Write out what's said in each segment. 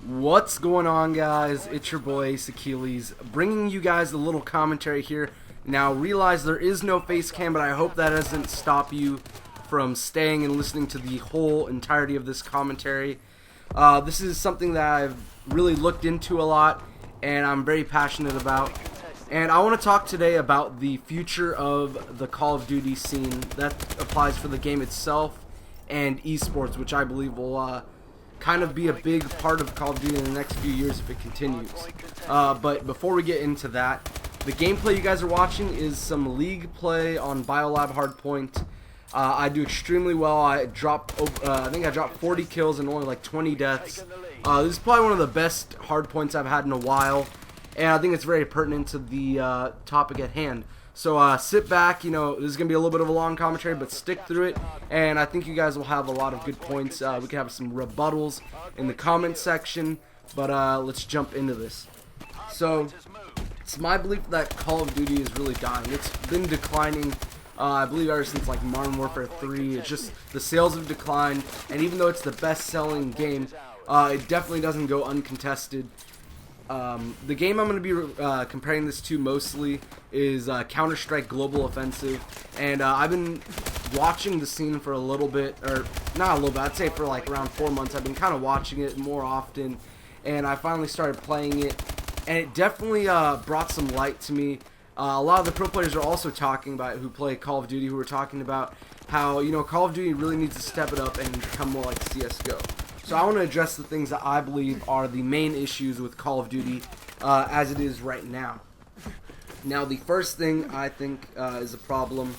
What's going on, guys? It's your boy Achillez, bringing you guys a little commentary here. Now, realize there is no face cam, but I hope that doesn't stop you from staying and listening to the whole entirety of this commentary. This is something that I've really looked into a lot, and I'm very passionate about. And I want to talk today about the future of the Call of Duty scene. That applies for the game itself and esports, which I believe will kind of be a big part of Call of Duty in the next few years if it continues. But before we get into that, the gameplay you guys are watching is some league play on Biolab Hardpoint. I do extremely well. I think I dropped 40 kills and only like 20 deaths. This is probably one of the best hardpoints I've had in a while, and I think it's very pertinent to the topic at hand. So sit back, this is going to be a little bit of a long commentary, but stick through it, and I think you guys will have a lot of good points. We can have some rebuttals in the comment section, but let's jump into this. So, it's my belief that Call of Duty is really dying. It's been declining, I believe, ever since like Modern Warfare 3. It's just the sales have declined, and even though it's the best-selling game, it definitely doesn't go uncontested. The game I'm going to be comparing this to mostly is Counter-Strike Global Offensive, and I've been watching the scene for a little bit, or not a little bit, I'd say for like around 4 months. I've been kind of watching it more often, and I finally started playing it, and it definitely brought some light to me. A lot of the pro players are also talking about it, who play Call of Duty, who are talking about how, Call of Duty really needs to step it up and become more like CSGO. So I want to address the things that I believe are the main issues with Call of Duty as it is right now. Now, the first thing I think is a problem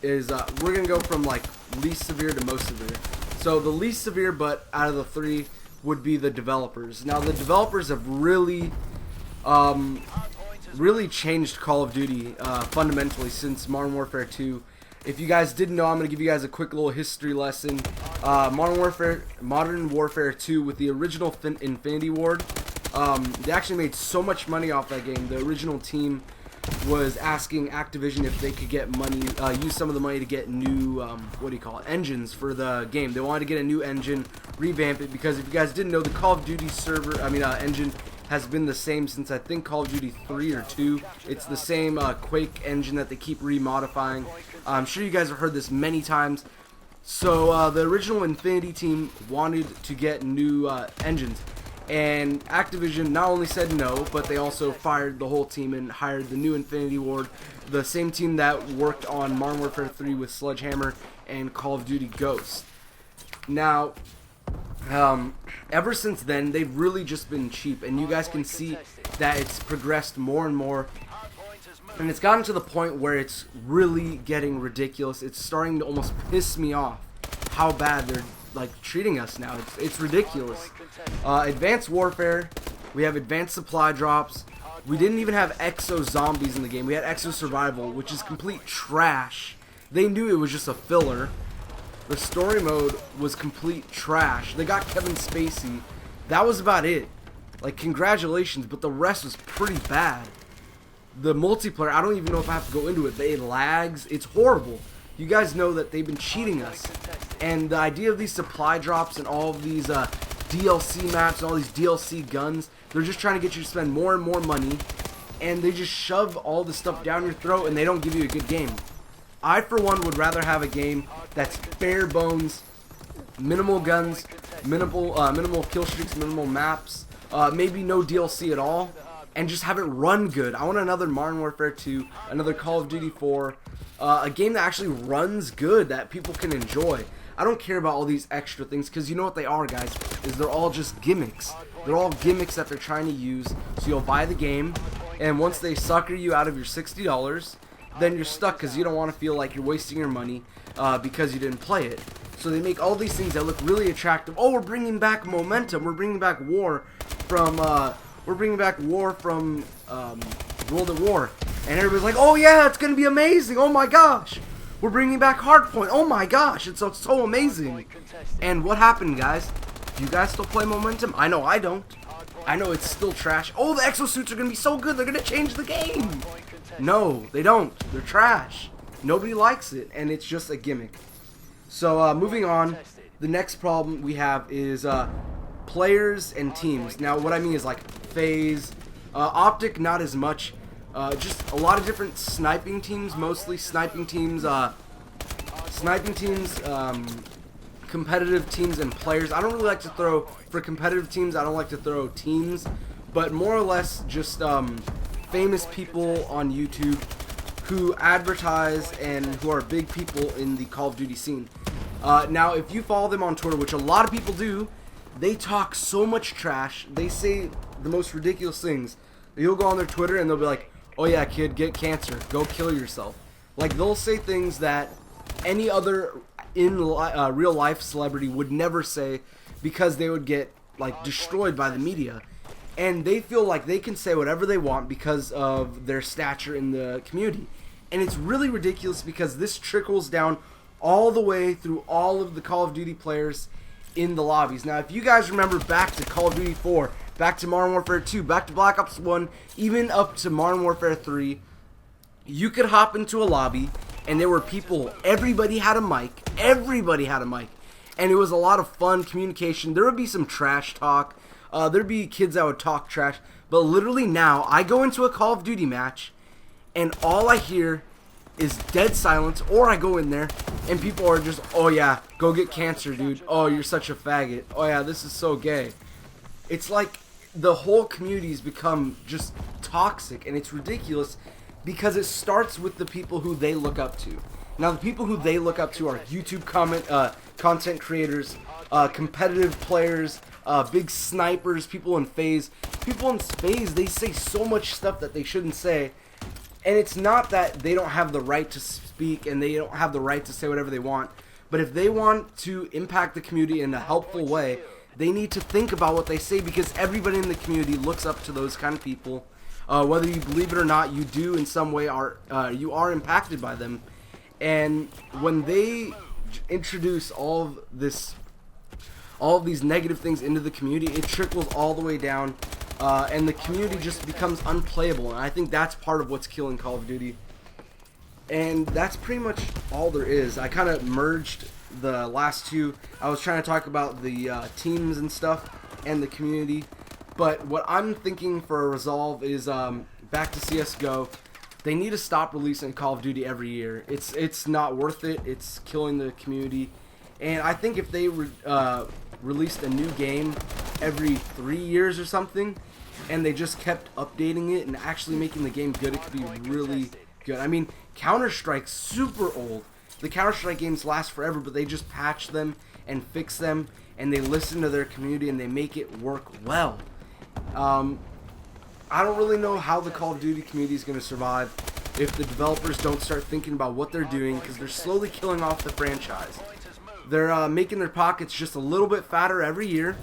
is we're going to go from like least severe to most severe. So the least severe, but out of the three, would be the developers. Now, the developers have really changed Call of Duty fundamentally since Modern Warfare 2. If you guys didn't know, I'm going to give you guys a quick little history lesson. Modern Warfare 2 with the original Infinity Ward, they actually made so much money off that game. The original team was asking Activision if they could get money, use some of the money to get new, engines for the game. They wanted to get a new engine, revamp it, because if you guys didn't know, the Call of Duty engine has been the same since I think Call of Duty 3 or 2. It's the same Quake engine that they keep remodifying. I'm sure you guys have heard this many times. So the original Infinity team wanted to get new engines, and Activision not only said no, but they also fired the whole team and hired the new Infinity Ward, the same team that worked on Modern Warfare 3 with Sledgehammer and Call of Duty Ghosts. Now, ever since then, they've really just been cheap, and you guys can see that it's progressed more and more, and it's gotten to the point where it's really getting ridiculous. It's starting to almost piss me off how bad they're like treating us now. It's ridiculous. Advanced Warfare, we have advanced supply drops. We didn't even have Exo Zombies in the game. We had Exo Survival, which is complete trash. They knew it was just a filler. The story mode was complete trash. They got Kevin Spacey. That was about it. Like, congratulations, but the rest was pretty bad. The multiplayer, I don't even know if I have to go into it, but it lags. It's horrible. You guys know that they've been cheating us. And the idea of these supply drops and all of these DLC maps and all these DLC guns, they're just trying to get you to spend more and more money, and they just shove all this stuff down your throat, and they don't give you a good game. I, for one, would rather have a game that's bare bones, minimal guns, minimal kill streaks, minimal maps, maybe no DLC at all, and just have it run good. I want another Modern Warfare 2, another Call of Duty 4, a game that actually runs good, that people can enjoy. I don't care about all these extra things, because you know what they are, guys, is they're all just gimmicks. They're all gimmicks that they're trying to use, so you'll buy the game, and once they sucker you out of your $60, then you're stuck because you don't want to feel like you're wasting your money because you didn't play it. So they make all these things that look really attractive. Oh, we're bringing back momentum. We're bringing back war from World at War, and everybody's like, "Oh yeah, it's gonna be amazing! Oh my gosh, we're bringing back Hardpoint! Oh my gosh, it's so amazing!" And what happened, guys? Do you guys still play Momentum? I know I don't. I know it's still trash. Oh, the exosuits are gonna be so good. They're gonna change the game. No, they don't. They're trash. Nobody likes it, and it's just a gimmick. So moving on, the next problem we have is players and teams. Now, what I mean is like FaZe, Optic, not as much. Just a lot of different sniping teams, mostly sniping teams, competitive teams and players. I don't really like to throw, for competitive teams, I don't like to throw teams, but more or less just famous people on YouTube who advertise and who are big people in the Call of Duty scene. Now, if you follow them on Twitter, which a lot of people do, they talk so much trash. They say the most ridiculous things. You'll go on their Twitter and they'll be like, "Oh yeah, kid, get cancer. Go kill yourself." Like, they'll say things that any other real life celebrity would never say, because they would get like destroyed by the media. And they feel like they can say whatever they want because of their stature in the community. And it's really ridiculous, because this trickles down all the way through all of the Call of Duty players in the lobbies. Now, if you guys remember back to Call of Duty 4, back to Modern Warfare 2, back to Black Ops 1, even up to Modern Warfare 3, you could hop into a lobby and there were people, everybody had a mic, and it was a lot of fun communication. There would be some trash talk, there'd be kids that would talk trash, but literally now, I go into a Call of Duty match, and all I hear is dead silence, or I go in there, and people are just, "Oh yeah, go get cancer, dude. Oh, you're such a faggot. Oh yeah, this is so gay." It's like the whole community's become just toxic, and it's ridiculous, because it starts with the people who they look up to. Now, the people who they look up to are YouTube content creators, competitive players, big snipers, people in FaZe. People in FaZe, they say so much stuff that they shouldn't say. And it's not that they don't have the right to speak and they don't have the right to say whatever they want. But if they want to impact the community in a helpful way, they need to think about what they say, because everybody in the community looks up to those kind of people. Whether you believe it or not, you do in some way you are impacted by them. And when they introduce all of these negative things into the community, it trickles all the way down, and the community just becomes unplayable. And I think that's part of what's killing Call of Duty. And that's pretty much all there is. I kind of merged the last two. I was trying to talk about the teams and stuff and the community, but what I'm thinking for a resolve is back to CSGO. They need to stop releasing Call of Duty every year. It's not worth it. It's killing the community. And I think if they released a new game every 3 years or something, and they just kept updating it and actually making the game good, it could be really good. I mean, Counter-Strike's super old. The Counter-Strike games last forever, but they just patch them and fix them, and they listen to their community and they make it work well. I don't really know how the Call of Duty community is going to survive if the developers don't start thinking about what they're doing, because they're slowly killing off the franchise. They're making their pockets just a little bit fatter every year,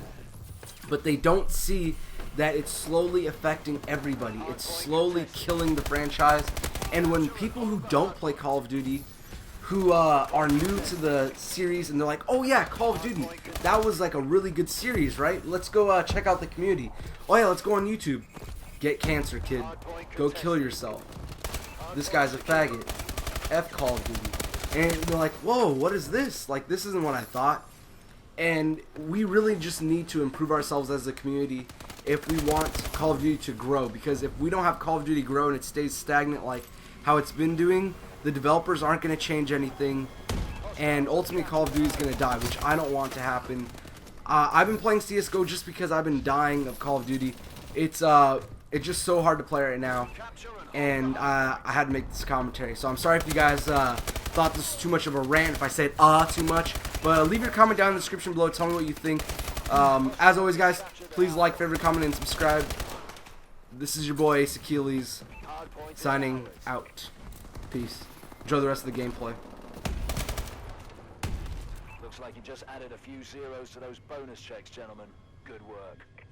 but they don't see that it's slowly affecting everybody. It's slowly killing the franchise. And when people who don't play Call of Duty, who are new to the series, and they're like, "Oh yeah, Call of Duty, that was like a really good series, right? Let's go check out the community. Oh yeah, let's go on YouTube. Get cancer, kid. Go kill yourself. This guy's a faggot. F Call of Duty." And they're like, "Whoa, what is this? Like, this isn't what I thought." And we really just need to improve ourselves as a community if we want Call of Duty to grow. Because if we don't have Call of Duty grow and it stays stagnant like how it's been doing, the developers aren't going to change anything. And ultimately Call of Duty is going to die, which I don't want to happen. I've been playing CSGO just because I've been dying of Call of Duty. It's just so hard to play right now. And I had to make this commentary. So I'm sorry if you guys thought this was too much of a rant, if I said too much. But leave your comment down in the description below. Tell me what you think. As always, guys, please like, favorite, comment, and subscribe. This is your boy Ace Achilles, signing out. Peace. Enjoy the rest of the gameplay. Looks like you just added a few zeros to those bonus checks, gentlemen. Good work.